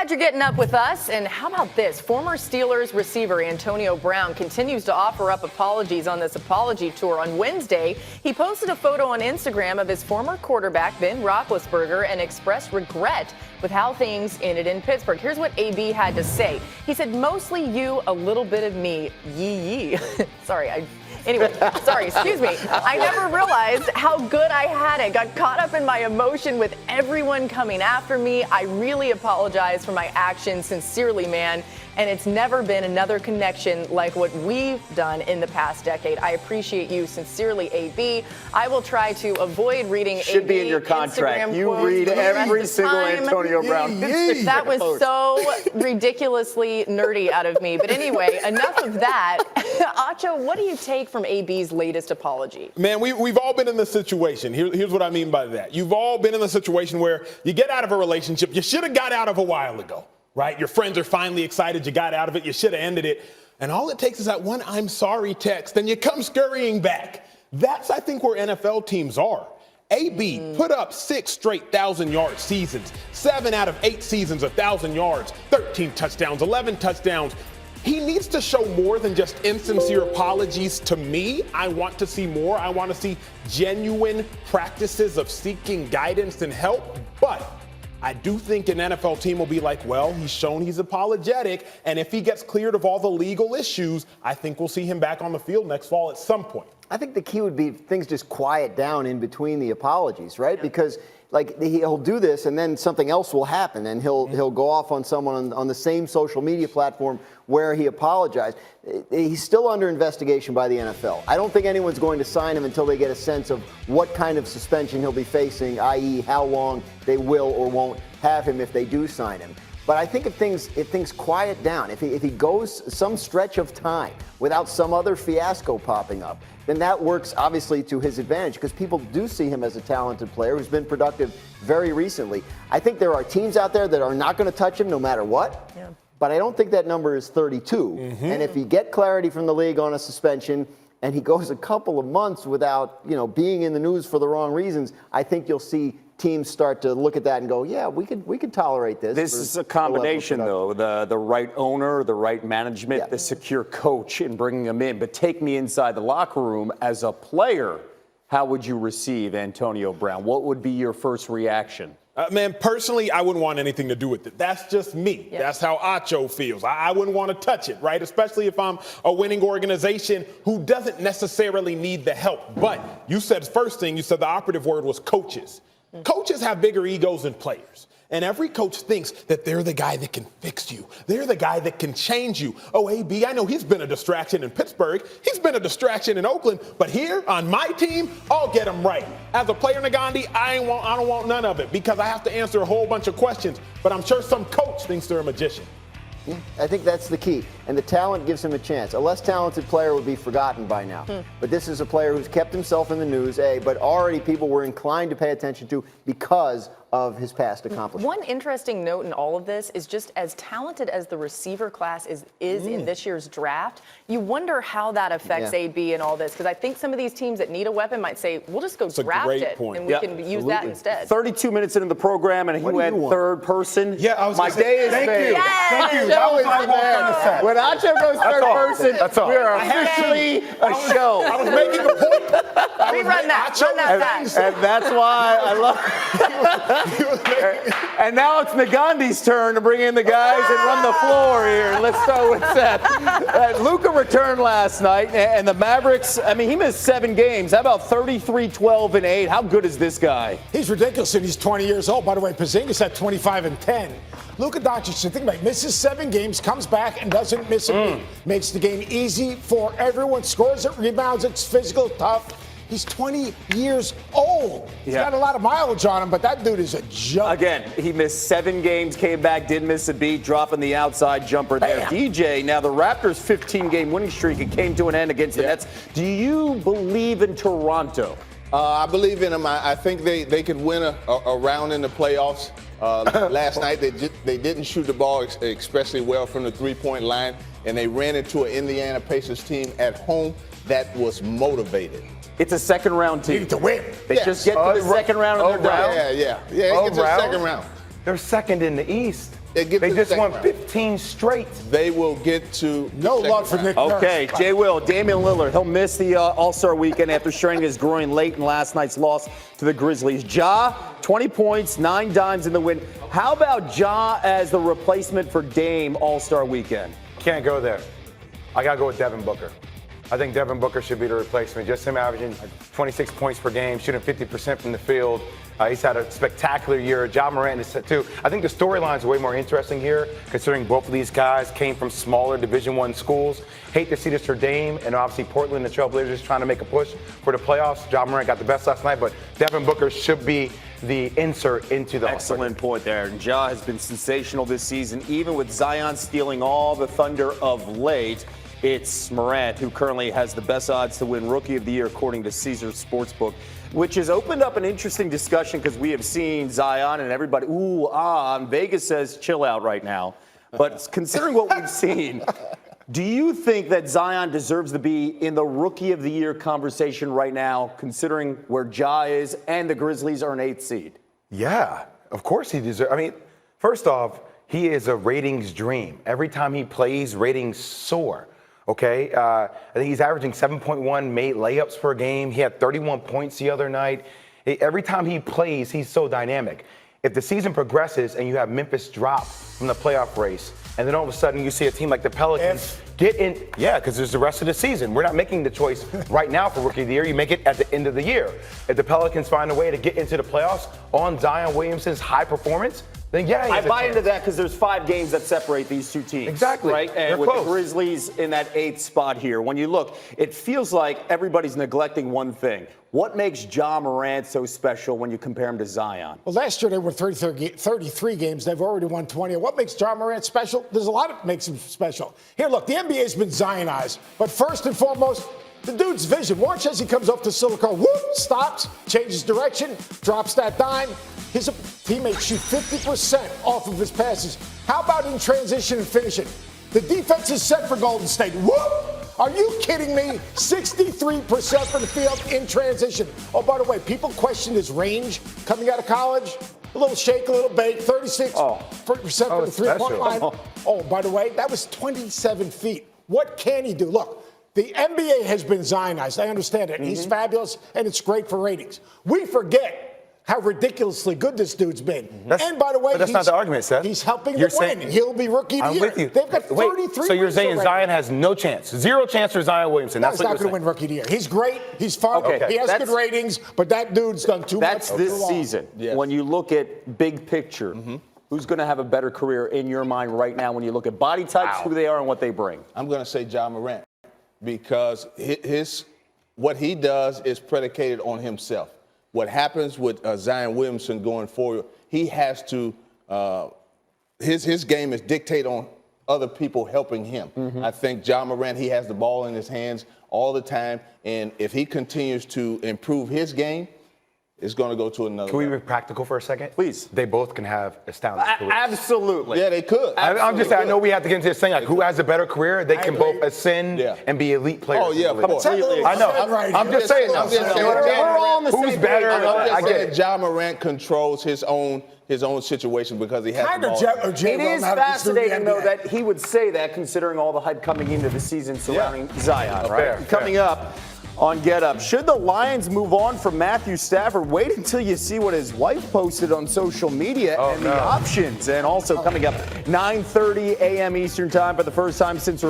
glad you're getting up with us. And how about this? Former Steelers receiver Antonio Brown continues to offer up apologies on this apology tour. On Wednesday, he posted a photo on Instagram of his former quarterback, Ben Roethlisberger, and expressed regret with how things ended in Pittsburgh. Here's what AB had to say. He said, "Mostly you, a little bit of me. Yee. Anyway, excuse me. I never realized how good I had it. Got caught up in my emotion with everyone coming after me. I really apologize for my actions. Sincerely, man. And it's never been another connection like what we've done in the past decade. I appreciate you. Sincerely, AB. I will try to avoid reading Should be in your contract. Instagram You read every single time. Antonio Brown. That was so ridiculously nerdy out of me. But anyway, enough of that. Acho, what do you take from AB's latest apology? Man, we've all been in this situation. Here's what I mean by that. You've all been in the situation where you get out of a relationship you should have got out of a while ago, right? Your friends are finally excited you got out of it. You should have ended it. And all it takes is that one "I'm sorry" text, and you come scurrying back. That's, I think, where NFL teams are. AB put up 6 straight 1,000-yard seasons, 7 out of 8 seasons, 1,000 yards, 13 touchdowns, 11 touchdowns. He needs to show more than just insincere apologies to me. I want to see more. I want to see genuine practices of seeking guidance and help. But I do think an NFL team will be like, well, he's shown he's apologetic. And if he gets cleared of all the legal issues, I think we'll see him back on the field next fall at some point. I think the key would be things just quiet down in between the apologies, right? Because like he'll do this and then something else will happen and he'll go off on someone on the same social media platform where he apologized. He's still under investigation by the NFL. I don't think anyone's going to sign him until they get a sense of what kind of suspension he'll be facing, i.e. how long they will or won't have him if they do sign him. But I think if things quiet down, if he goes some stretch of time without some other fiasco popping up, then that works obviously to his advantage because people do see him as a talented player who's been productive very recently. I think there are teams out there that are not going to touch him no matter what. Yeah. But I don't think that number is 32. And if you get clarity from the league on a suspension and he goes a couple of months without, being in the news for the wrong reasons, I think you'll see teams start to look at that and go, yeah, we could tolerate this. This is a combination, though, the right owner, the right management, the secure coach in bringing him in. But take me inside the locker room as a player. How would you receive Antonio Brown? What would be your first reaction? Man, personally, I wouldn't want anything to do with it. That's just me. Yeah. That's how Acho feels. I wouldn't want to touch it, right? Especially if I'm a winning organization who doesn't necessarily need the help. But you said first thing, you said the operative word was coaches. Coaches have bigger egos than players. And every coach thinks that they're the guy that can fix you. They're the guy that can change you. Oh, AB, I know he's been a distraction in Pittsburgh. He's been a distraction in Oakland. But here on my team, I'll get him right. As a player, Nagandi, I don't want none of it because I have to answer a whole bunch of questions. But I'm sure some coach thinks they're a magician. I think that's the key. And the talent gives him a chance. A less talented player would be forgotten by now. But this is a player who's kept himself in the news, but already people were inclined to pay attention to because of his past accomplishments. One interesting note in all of this is just as talented as the receiver class is in this year's draft, you wonder how that affects AB and all this. Because I think some of these teams that need a weapon might say, we'll just go draft it and we can use that instead. 32 minutes into the program and he went third person. Yeah, I was My day is made. Thank you. That was my man. When Acho goes third person, we are officially a show. I was making a point. Run that back. And that's why I love And now it's Nagandi's turn to bring in the guys and run the floor here. Let's start with Seth. Luka returned last night, and the Mavericks, he missed 7 games. How about 33, 12, and 8? How good is this guy? He's ridiculous, and he's 20 years old. By the way, Porzingis at 25 and 10. Luka Doncic, think about it, misses 7 games, comes back and doesn't miss a beat. Makes the game easy for everyone. Scores it, rebounds, it's physical, tough. He's 20 years old. He's got a lot of mileage on him, but that dude is a jump. Again, he missed 7 games, came back, didn't miss a beat, dropping the outside jumper there. DJ, now the Raptors' 15-game winning streak, it came to an end against the Nets. Do you believe in Toronto? I believe in them. I think they could win a round in the playoffs. Last night, they didn't shoot the ball especially well from the three-point line, and they ran into an Indiana Pacers team at home that was motivated. It's a second-round team. You need to win. They just get to the second round and they're down. Yeah. It gets to the second round. They're second in the East. They just won 15 straight. They will get to No the love for second Nick round. Nurse. Okay, Jay Will, Damian Lillard, he'll miss the All-Star weekend after straining his groin late in last night's loss to the Grizzlies. Ja, 20 points, 9 dimes in the win. How about Ja as the replacement for Dame All-Star weekend? Can't go there. I got to go with Devin Booker. I think Devin Booker should be the replacement. Just him averaging 26 points per game, shooting 50% from the field. He's had a spectacular year. Ja Morant is set too. I think the storylines are way more interesting here, considering both of these guys came from smaller Division I schools. Hate to see this for Dame, and obviously Portland and the Trailblazers trying to make a push for the playoffs. Ja Morant got the best last night, but Devin Booker should be the insert into the Excellent point there. Ja has been sensational this season, even with Zion stealing all the thunder of late. It's Morant who currently has the best odds to win Rookie of the Year according to Caesars Sportsbook, which has opened up an interesting discussion because we have seen Zion and everybody, and Vegas says chill out right now. But considering what we've seen, do you think that Zion deserves to be in the Rookie of the Year conversation right now, considering where Ja is and the Grizzlies are an 8th seed? Yeah, of course he deserves. I mean, first off, he is a ratings dream. Every time he plays, ratings soar. Okay, I think he's averaging 7.1 made layups per game. He had 31 points the other night. Every time he plays, he's so dynamic. If the season progresses and you have Memphis drop from the playoff race, and then all of a sudden you see a team like the Pelicans get in, because there's the rest of the season. We're not making the choice right now for Rookie of the Year. You make it at the end of the year. If the Pelicans find a way to get into the playoffs on Zion Williamson's high performance, then yeah, he has I buy a chance. into that because there's 5 games that separate these two teams. Exactly. Right? They're And with close. the Grizzlies in that 8th spot here, when you look, it feels like everybody's neglecting one thing. What makes Ja Morant so special when you compare him to Zion? Well, last year they won 33 games. They've already won 20. And what makes Ja Morant special? There's a lot that makes him special. Here, look, the NBA's been Zionized. But first and foremost, the dude's vision. Watch as he comes off the silicone. Whoop, stops, changes direction, drops that dime. His teammates shoot 50% off of his passes. How about in transition and finishing? The defense is set for Golden State. Whoop! Are you kidding me? 63% from the field in transition. Oh, by the way, people questioned his range coming out of college. A little shake, a little bake, 36% from the three-point line. Oh, by the way, that was 27 feet. What can he do? Look, the NBA has been Zionized. I understand it. He's fabulous, and it's great for ratings. We forget how ridiculously good this dude's been. And by the way, but that's not the argument, Seth. He's helping You're them win. saying- He'll be Rookie of the I'm Year. with you. They've got 33 Wait, so you're wins saying already. Zion has no chance, 0 chance for Zion Williamson? No, That's he's what not you're going to saying. win Rookie of the Year. He's great. He's fun. Okay, He has that's- good ratings, but that dude's done too That's much. this too long. season. Yes. When you look at big picture, who's going to have a better career in your mind right now when you look at body types, who they are, and what they bring? I'm going to say Ja Morant because what he does is predicated on himself. What happens with Zion Williamson going forward, he has to his game is dictated on other people helping him. I think Ja Morant, he has the ball in his hands all the time, and if he continues to improve his game, it's going to go to another Can we be level. practical for a second? Please. They both can have astounding careers. Absolutely. Yeah, they could. I'm just saying, I know we have to get into this thing, like who has a better career? They can agree. both ascend Yeah. and be elite players. Oh, yeah, of course. Take a little I know. Fed right I'm here. just saying. I'm just saying. We're all on the Who's same better? page. I'm I just get saying it. Ja Morant controls his own situation because he has Kind the of ball. It is fascinating, though, that he would say that considering all the hype coming into the season surrounding Zion, right? Fair. Coming up on Get Up, should the Lions move on from Matthew Stafford? Wait until you see what his wife posted on social media and the options. And also coming up 9:30 a.m. Eastern Time for the first time since